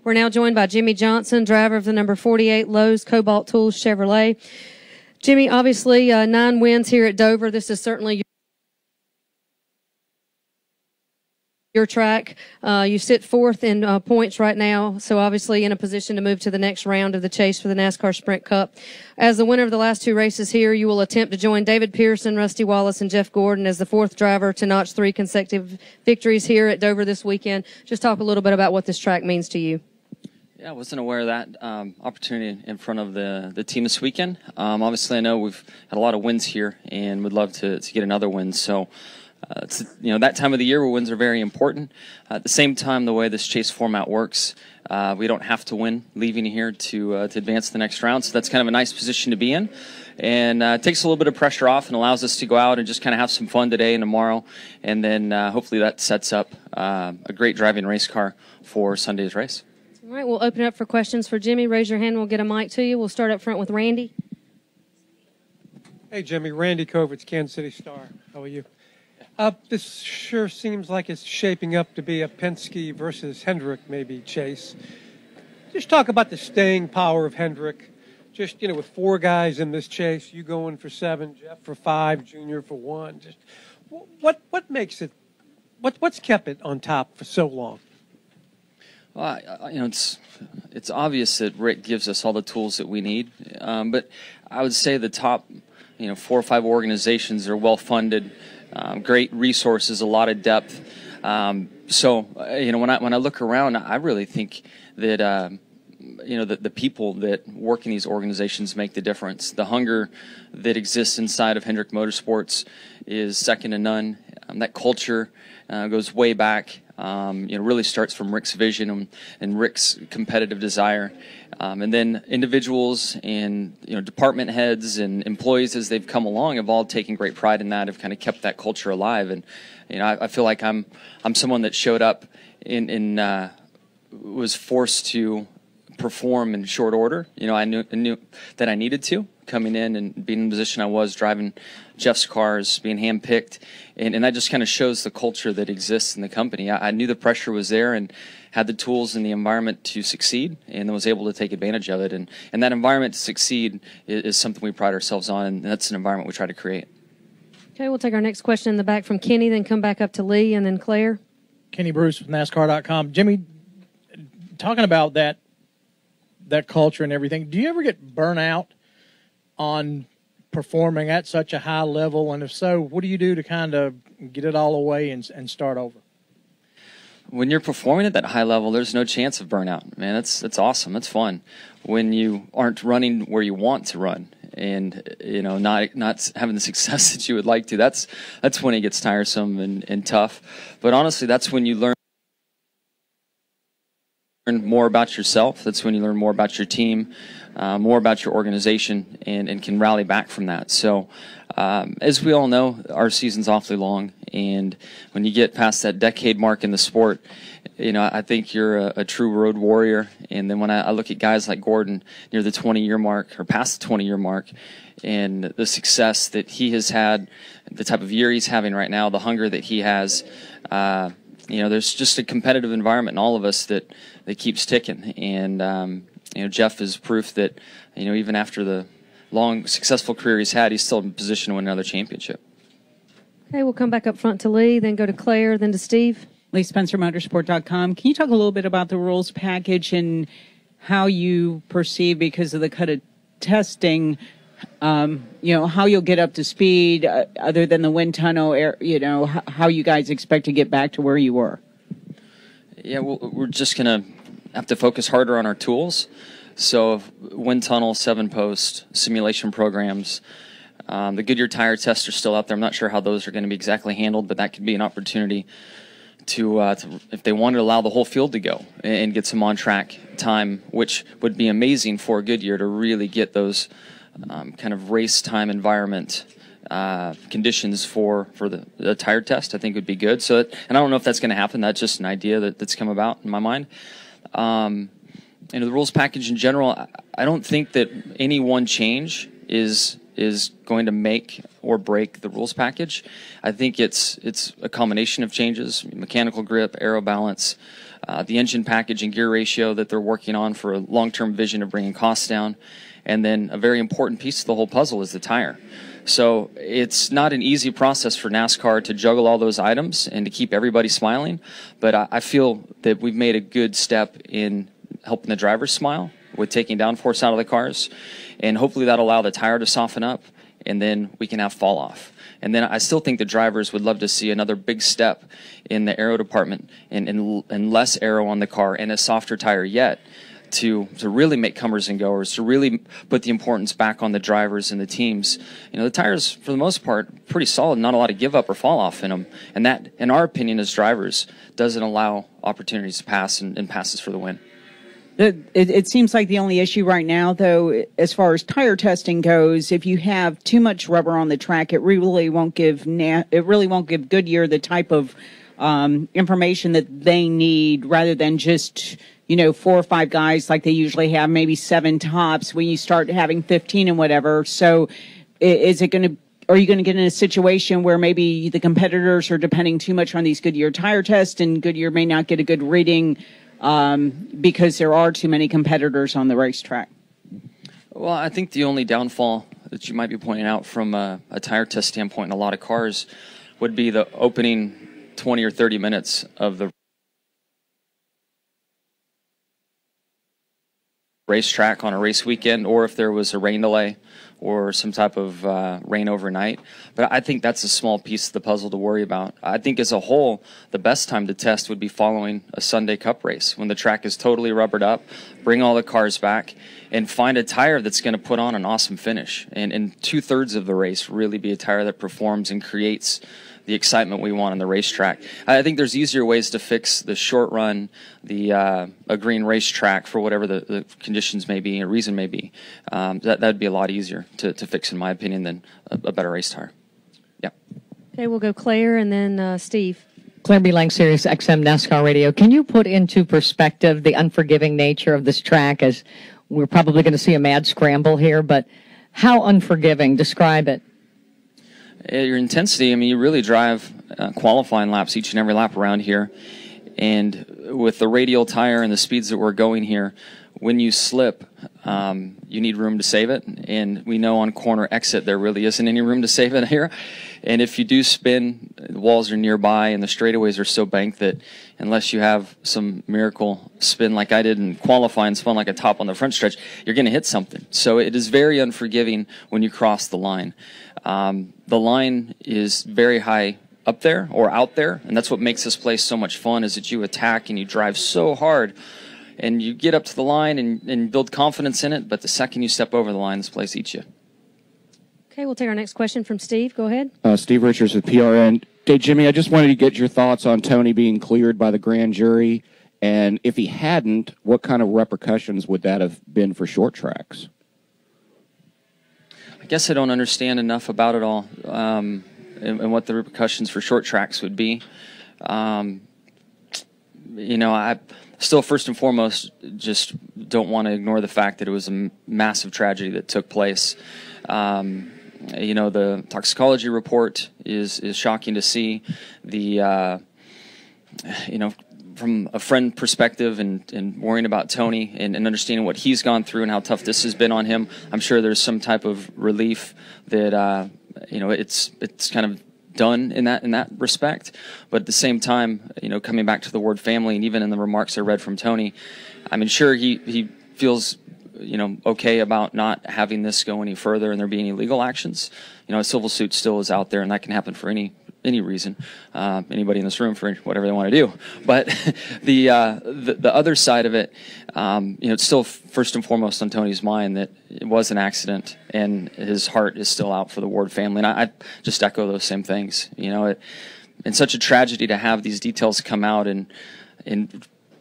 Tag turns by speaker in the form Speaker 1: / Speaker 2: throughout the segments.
Speaker 1: We're now joined by Jimmie Johnson, driver of the number 48 Lowe's Cobalt Tools Chevrolet. Jimmie, obviously 9 wins here at Dover. This is certainly your track. You sit fourth in points right now, so obviously in a position to move to the next round of the chase for the NASCAR Sprint Cup. As the winner of the last 2 races here, you will attempt to join David Pearson, Rusty Wallace, and Jeff Gordon as the 4th driver to notch 3 consecutive victories here at Dover this weekend. Just talk a little bit about what this track means to you.
Speaker 2: Yeah, I wasn't aware of that opportunity in front of the team this weekend. Obviously, I know we've had a lot of wins here and would love to get another win. So, it's, that time of the year where wins are very important. At the same time, the way this chase format works, we don't have to win leaving here to advance to the next round. So that's kind of a nice position to be in. And it takes a little bit of pressure off and allows us to go out and just kind of have some fun today and tomorrow. And then hopefully that sets up a great driving race car for Sunday's race.
Speaker 1: All right, we'll open it up for questions for Jimmie. Raise your hand. We'll get a mic to you. We'll start up front with Randy.
Speaker 3: Hey, Jimmie. Randy Kovitz, Kansas City Star. How are you? This sure seems like it's shaping up to be a Penske versus Hendrick maybe chase. Just talk about the staying power of Hendrick. Just, with 4 guys in this chase, you going for 7, Jeff for 5, Junior for 1. Just what makes it, what's kept it on top for so long?
Speaker 2: Well, it's obvious that Rick gives us all the tools that we need, but I would say the top, 4 or 5 organizations are well funded. Great resources, a lot of depth. So, when I look around, I really think that, the people that work in these organizations make the difference. The hunger that exists inside of Hendrick Motorsports is second to none. That culture goes way back. Really starts from Rick's vision and Rick's competitive desire. And then individuals and, department heads and employees as they've come along have all taken great pride in that, have kind of kept that culture alive. And, I feel like I'm someone that showed up was forced to perform in short order. I knew that I needed to, coming in and being in the position I was, driving Jeff's cars, being handpicked, and that just kind of shows the culture that exists in the company. I knew the pressure was there and had the tools and the environment to succeed, and was able to take advantage of it. And that environment to succeed is something we pride ourselves on, and that's an environment we try to create.
Speaker 1: Okay, we'll take our next question in the back from Kenny, then come back up to Lee, and then Claire.
Speaker 4: Kenny Bruce with NASCAR.com. Jimmie, talking about that culture and everything, do you ever get burnt out on performing at such a high level? And if so, what do you do to kind of get it all away and start over?
Speaker 2: When you're performing at that high level, there's no chance of burnout. Man, that's awesome. That's fun. When you aren't running where you want to run and, not having the success that you would like to, that's when it gets tiresome and tough. But honestly, that's when you learn more about yourself. That's when you learn more about your team, more about your organization, and can rally back from that. So as we all know, our season's awfully long, and when you get past that decade mark in the sport, I think you're a true road warrior. And then when I look at guys like Gordon near the 20-year mark or past the 20-year mark, and the success that he has had, the type of year he's having right now, the hunger that he has, there's just a competitive environment in all of us that keeps ticking. And, Jeff is proof that, even after the long, successful career he's had, he's still in position to win another championship.
Speaker 1: Okay, we'll come back up front to Lee, then go to Claire, then to Steve.
Speaker 5: Lee Spencer, Motorsport.com. Can you talk a little bit about the rules package and how you perceive, because of the cut of testing, how you'll get up to speed other than the wind tunnel, how you guys expect to get back to where you were?
Speaker 2: Yeah, we're just going to have to focus harder on our tools. So wind tunnel, 7-post, simulation programs. The Goodyear tire tests are still out there. I'm not sure how those are going to be exactly handled, but that could be an opportunity to if they wanted to allow the whole field to go and get some on-track time, which would be amazing for Goodyear to really get those kind of race time environment conditions for the tire test. I think would be good. So, and I don't know if that's going to happen. That's just an idea that's come about in my mind. The rules package in general, I don't think that any one change is going to make or break the rules package. I think it's a combination of changes: mechanical grip, aero balance, the engine package and gear ratio that they're working on for a long-term vision of bringing costs down. And then a very important piece of the whole puzzle is the tire. So it's not an easy process for NASCAR to juggle all those items and to keep everybody smiling, but I feel that we've made a good step in helping the drivers smile with taking downforce out of the cars, and hopefully that'll allow the tire to soften up, and then we can have fall off. And then I still think the drivers would love to see another big step in the aero department and less aero on the car and a softer tire yet, to really make comers and goers, to really put the importance back on the drivers and the teams. You know, the tires, for the most part, pretty solid, not a lot of give up or fall off in them. And that, in our opinion as drivers, doesn't allow opportunities to pass and passes for the win.
Speaker 5: It seems like the only issue right now, though, as far as tire testing goes, if you have too much rubber on the track, it really won't give Goodyear the type of information that they need, rather than just 4 or 5 guys like they usually have, maybe 7 tops when you start having 15 and whatever. So are you going to get in a situation where maybe the competitors are depending too much on these Goodyear tire tests, and Goodyear may not get a good reading because there are too many competitors on the racetrack?
Speaker 2: Well, I think the only downfall that you might be pointing out from a tire test standpoint in a lot of cars would be the opening 20 or 30 minutes of the racetrack on a race weekend, or if there was a rain delay or some type of rain overnight. But I think that's a small piece of the puzzle to worry about. I think as a whole, the best time to test would be following a Sunday Cup race, when the track is totally rubbered up, bring all the cars back, and find a tire that's going to put on an awesome finish. And 2/3 of the race really be a tire that performs and creates the excitement we want on the racetrack. I think there's easier ways to fix the short run, a green racetrack for whatever the conditions may be, or reason may be. That'd be a lot easier to fix, in my opinion, than a better race tire. Yeah.
Speaker 1: Okay, we'll go Claire and then Steve.
Speaker 6: Claire B. Lang, Sirius XM NASCAR Radio. Can you put into perspective the unforgiving nature of this track, as we're probably going to see a mad scramble here, but how unforgiving? Describe it.
Speaker 2: Your intensity, I mean, you really drive qualifying laps each and every lap around here. And with the radial tire and the speeds that we're going here, when you slip, you need room to save it. And we know on corner exit there really isn't any room to save it here. And if you do spin, the walls are nearby and the straightaways are so banked that unless you have some miracle spin like I did in qualifying, spun like a top on the front stretch, you're going to hit something. So it is very unforgiving when you cross the line. The line is very high up there or out there, and that's what makes this place so much fun, is that you attack and you drive so hard and you get up to the line and build confidence in it, but the second you step over the line, this place eats you.
Speaker 1: Okay, we'll take our next question from Steve. Go ahead.
Speaker 7: Steve Richards with PRN. Hey, Jimmy, I just wanted to get your thoughts on Tony being cleared by the grand jury, and if he hadn't, what kind of repercussions would that have been for short tracks?
Speaker 2: I guess I don't understand enough about it all, and what the repercussions for short tracks would be. I still, first and foremost, just don't want to ignore the fact that it was a massive tragedy that took place. The toxicology report is shocking to see. From a friend perspective and worrying about Tony and understanding what he's gone through and how tough this has been on him, I'm sure there's some type of relief that it's kind of done in that respect. But at the same time, coming back to the word family, and even in the remarks I read from Tony, I mean, sure, he feels okay about not having this go any further and there being any legal actions. A civil suit still is out there, and that can happen for any reason, anybody in this room, for whatever they want to do. But the other side of it, it's still first and foremost on Tony's mind that it was an accident, and his heart is still out for the Ward family. And I just echo those same things. It's such a tragedy to have these details come out and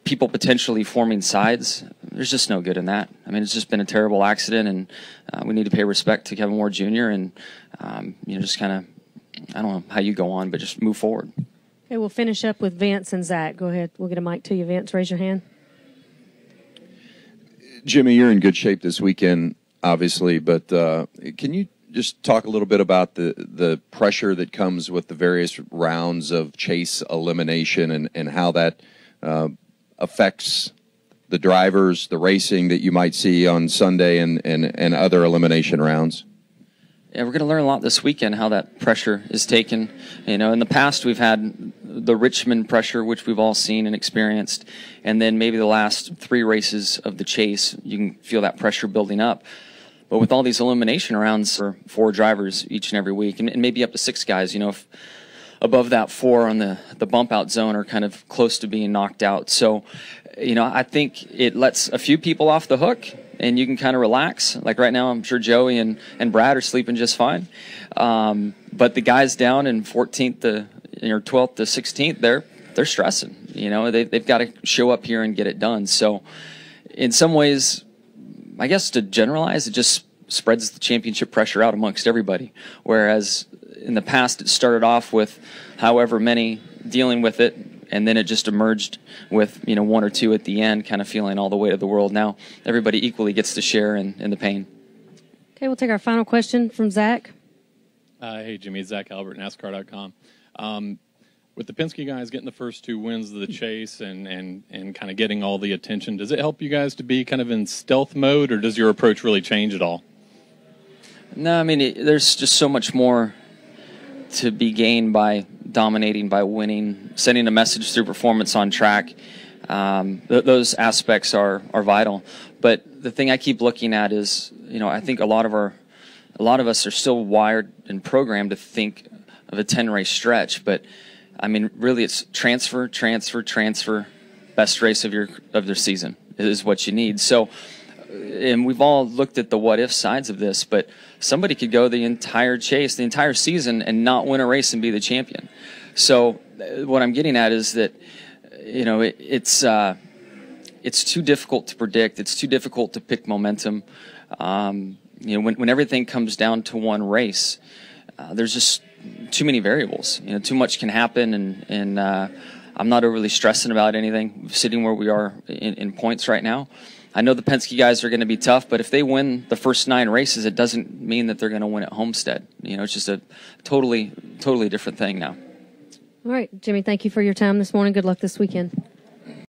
Speaker 2: people potentially forming sides. There's just no good in that. I mean, it's just been a terrible accident, and we need to pay respect to Kevin Ward Jr. and just kind of, I don't know how you go on, but just move forward.
Speaker 1: Okay, we'll finish up with Vance and Zach. Go ahead. We'll get a mic to you, Vance. Raise your hand.
Speaker 8: Jimmy, you're in good shape this weekend, obviously, but can you just talk a little bit about the pressure that comes with the various rounds of chase elimination and how that affects the drivers, the racing that you might see on Sunday and other elimination rounds?
Speaker 2: Yeah, we're going to learn a lot this weekend how that pressure is taken. You know, in the past we've had the Richmond pressure, which we've all seen and experienced, and then maybe the last 3 races of the chase, you can feel that pressure building up. But with all these elimination rounds for 4 drivers each and every week, and maybe up to 6 guys, you know, if above that 4 on the bump out zone are kind of close to being knocked out. So, you know, I think it lets a few people off the hook, and you can kind of relax. Like right now, I'm sure Joey and Brad are sleeping just fine. But the guys down in 14th to 12th to 16th, they're stressing. You know, they've got to show up here and get it done. So, in some ways, I guess to generalize, it just spreads the championship pressure out amongst everybody. Whereas in the past, it started off with however many dealing with it, and then it just emerged with, you know, 1 or 2 at the end, kind of feeling all the weight of the world. Now everybody equally gets to share in the pain.
Speaker 1: Okay, we'll take our final question from Zach.
Speaker 9: Hey, Jimmy, Zach Albert, NASCAR.com. With the Penske guys getting the first 2 wins of the chase and kind of getting all the attention, does it help you guys to be kind of in stealth mode, or does your approach really change at all?
Speaker 2: No, I mean, there's just so much more to be gained by dominating, by winning, sending a message through performance on track. Those aspects are vital. But the thing I keep looking at is, you know, I think a lot of us are still wired and programmed to think of a 10-race stretch. But I mean, really, it's transfer. Best race of their season is what you need. So, and we've all looked at the what-if sides of this, but somebody could go the entire chase, the entire season, and not win a race and be the champion. So what I'm getting at is that, you know, it's too difficult to predict. It's too difficult to pick momentum. You know, when everything comes down to one race, there's just too many variables. You know, too much can happen, and I'm not overly stressing about anything. Sitting where we are in points right now, I know the Penske guys are going to be tough, but if they win the first 9 races, it doesn't mean that they're going to win at Homestead. You know, it's just a totally different thing now.
Speaker 1: All right, Jimmy, thank you for your time this morning. Good luck this weekend.